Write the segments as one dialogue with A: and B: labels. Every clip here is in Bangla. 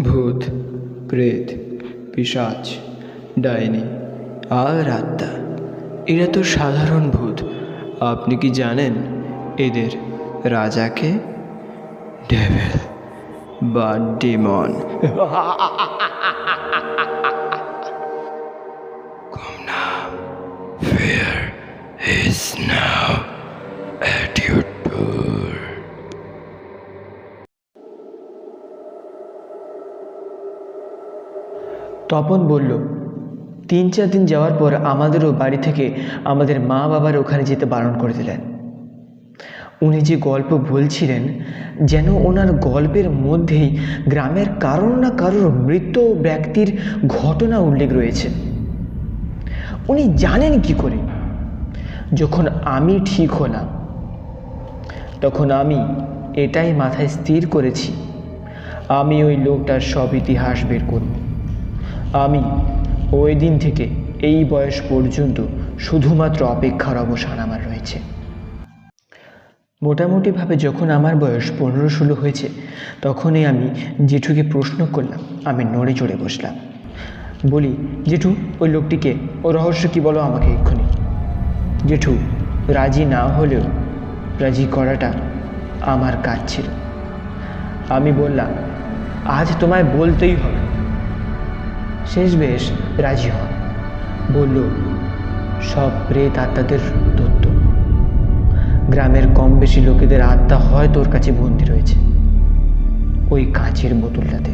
A: ভূত, প্রেত, পিশাচ, ডাইনি আর আত্মা এরা তো সাধারণ ভূত। আপনি কি জানেন এদের রাজাকে? ডেভিল বা demon. Come now, fear is now at your door.
B: Tapan বলল, 3-4 দিন যাওয়ার পর আমাদেরও বাড়ি থেকে আমাদের মা বাবার ওখানে যেতে বারণ করে দিলেন। উনি যে গল্প বলছিলেন যেন ওনার গল্পের মধ্যেই গ্রামের কারোর না কারোর মৃত ব্যক্তির ঘটনা উল্লেখ রয়েছে। উনি জানেন কি করে? যখন আমি ঠিক হলাম তখন আমি এটাই মাথায় স্থির করেছি, আমি ওই লোকটার সব ইতিহাস বের করব। আমি ওই দিন থেকে এই বয়স পর্যন্ত শুধুমাত্র অপেক্ষার অবসান আমার রয়েছে। মোটামুটিভাবে যখন আমার বয়স 15-16 হয়েছে তখনই আমি জেঠুকে প্রশ্ন করলাম। আমি নড়ে চড়ে বসলাম, বলি, জেঠু ওই লোকটিকে, ও রহস্য কি বলো আমাকে এক্ষুনি। জেঠু রাজি না হলেও রাজি করাটা আমার কাজ ছিল। আমি বললাম, আজ তোমায় বলতেই হবে। শেষ বেশ রাজি হন, বলল, সব প্রেত আত্মাদের তত্ত্ব। গ্রামের কম বেশি লোকেদের আত্মা হয় তোর কাছে বন্দি রয়েছে ওই কাঁচের বোতলটাতে।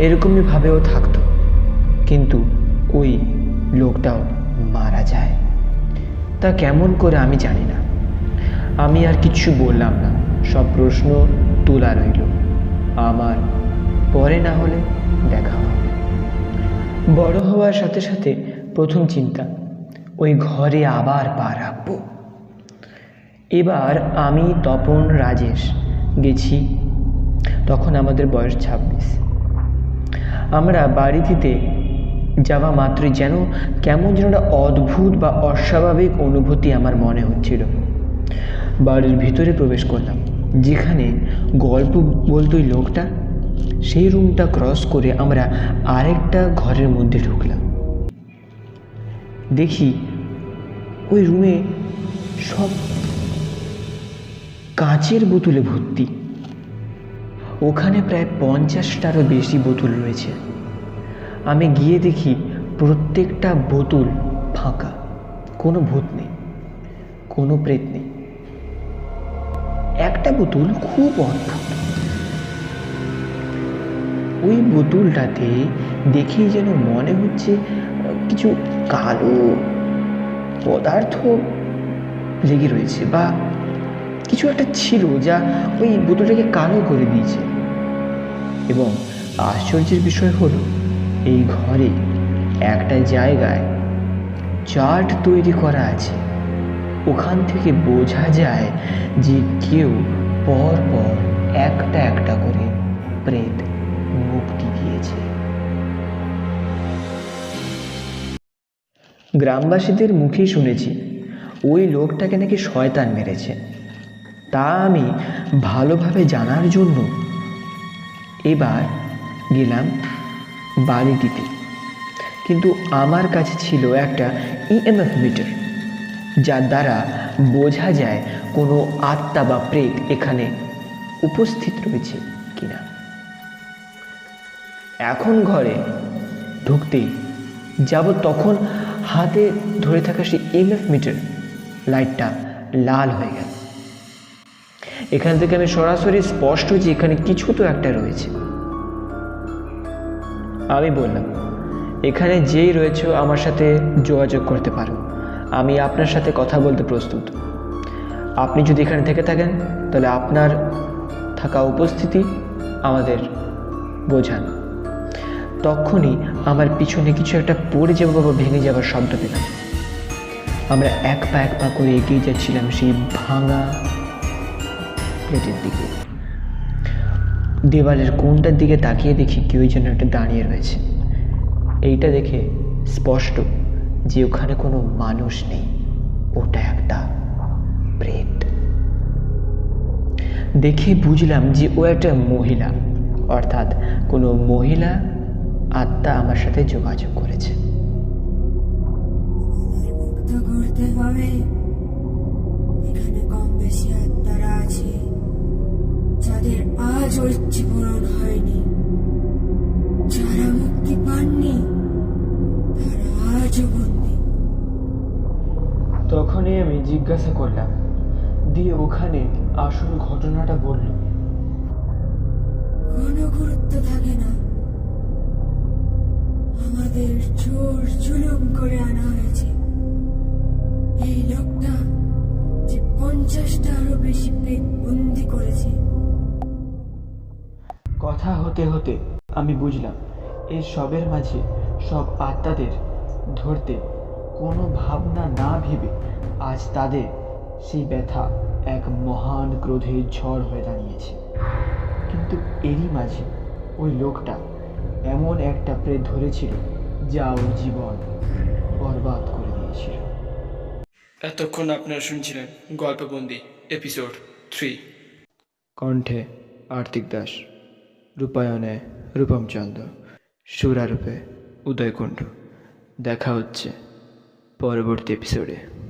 B: এরকমই ভাবেও থাকতো, কিন্তু ওই লোকটাও মারা যায়। তা কেমন করে আমি জানি না। আমি আর কিছু বললাম না, সব প্রশ্ন তোলা রইল আমার, পরে না হলে দেখা হবে। বড় হওয়ার সাথে সাথে প্রথম চিন্তা, ওই ঘরে আবার পা রাখবো। এবার আমি, তপন, রাজেশ গেছি। তখন আমাদের বয়স 26। আমরা বাড়িতে যাওয়া মাত্রই যেন কেমন যেন একটা অদ্ভুত বা অস্বাভাবিক অনুভূতি আমার মনে হচ্ছিল। বাড়ির ভিতরে প্রবেশ করলাম, যেখানে গল্প বলতো ওই লোকটা, সেই রুমটা ক্রস করে আমরা আরেকটা ঘরের মধ্যে ঢুকলাম। দেখি ওই রুমে সব কাঁচের বোতলে ভর্তি। ওখানে প্রায় 50টারও বেশি বোতল রয়েছে। আমি গিয়ে দেখি প্রত্যেকটা বোতল ফাঁকা, কোনো ভূত নেই, কোনো প্রেত নেই। একটা বোতল খুব অদ্ভুত। ওই বোতলটাতে দেখেই যেন মনে হচ্ছে কিছু কালো পদার্থ লেগে রয়েছে, বা কিছু একটা ছিল যা ওই বোতলটাকে কালো করে দিয়েছে। এবং আশ্চর্যের বিষয় হলো, এই ঘরে একটা জায়গায় চার্ট তৈরি করা আছে। ওখান থেকে বোঝা যায় যে কেউ পর পর একটা একটা করে প্রেত মুক্তি দিয়েছে। গ্রামবাসীদের মুখেই শুনেছি ওই লোকটাকে নাকি শয়তান মেরেছে। তা আমি ভালোভাবে জানার জন্য এবার গেলাম বাড়িটিতে। কিন্তু আমার কাছে ছিল একটা ইএমএফ মিটার, যার দ্বারা বোঝা যায় কোনো আত্মা বা প্রেত এখানে উপস্থিত রয়েছে কিনা। এখন ঘরে ঢুকতেই যাব, তখন হাতে ধরে থাকা সেই ইএমএফ মিটার লাইটটা লাল হয়ে গেল। এখান থেকে আমি সরাসরি স্পষ্ট যে এখানে কিছু তো একটা রয়েছে। আমি বললাম, এখানে যেই রয়েছে আমার সাথে যোগাযোগ করতে পারো, আমি আপনার সাথে কথা বলতে প্রস্তুত। আপনি যদি এখানে থেকে থাকেন তাহলে আপনার থাকা উপস্থিতি আমাদের বোঝান। তখনই আমার পিছনে কিছু একটা পড়ে যাওয়া বা ভেঙে যাওয়ার শব্দ পেলাম। আমরা এক পা করে এগিয়ে যাচ্ছিলাম সেই ভাঙা প্লেটের দিকে। দেওয়ালের কোণটার দিকে তাকিয়ে দেখি কেউ যেন একটা দাঁড়িয়ে রয়েছে। এইটা দেখে স্পষ্ট যে ওখানে কোনো মানুষ নেই, ওটা একটা প্রেত। দেখে বুঝলাম যে ও একটা মহিলা, অর্থাৎ কোনো মহিলা আত্মা আমার সাথে যোগাযোগ করেছে।
C: মুক্ত করতে হবে। এখানে কম বেশি আত্মারা আছে যাদের আজও ইচ্ছে পূরণ হয়নি। যারা মুক্তি পাননি তারা আজও বন্দী।
B: তখনই আমি জিজ্ঞাসা করলাম, দিয়ে ওখানে আসল ঘটনাটা বলল।
C: কোনো গুরুত্ব থাকে না। আমাদের জোর জুলুম করে আনা হয়েছে। এই লোকটা যে 50টারও বেশি প্রেত বন্দি করেছে।
B: কথা হতে হতে আমি বুঝলাম এই সবের মাঝে সব আত্মাদের ধরতে কোনো ভাবনা না ভেবে আজ তাদের সেই ব্যথা এক মহান ক্রোধের ঝড় হয়ে দাঁড়িয়েছে। কিন্তু এরই মাঝে ওই লোকটা এমন একটা প্রেত ধরেছিল যা ওর জীবন বরবাদ করে দিয়েছিল।
D: এতক্ষণ আপনারা শুনছিলেন গল্পবন্দি এপিসোড 3।
A: কণ্ঠে আর্তিক দাস, রূপায়ণে রূপম চন্দ, সুরারূপে উদয় কুণ্ডু। দেখা হচ্ছে পরবর্তী এপিসোডে।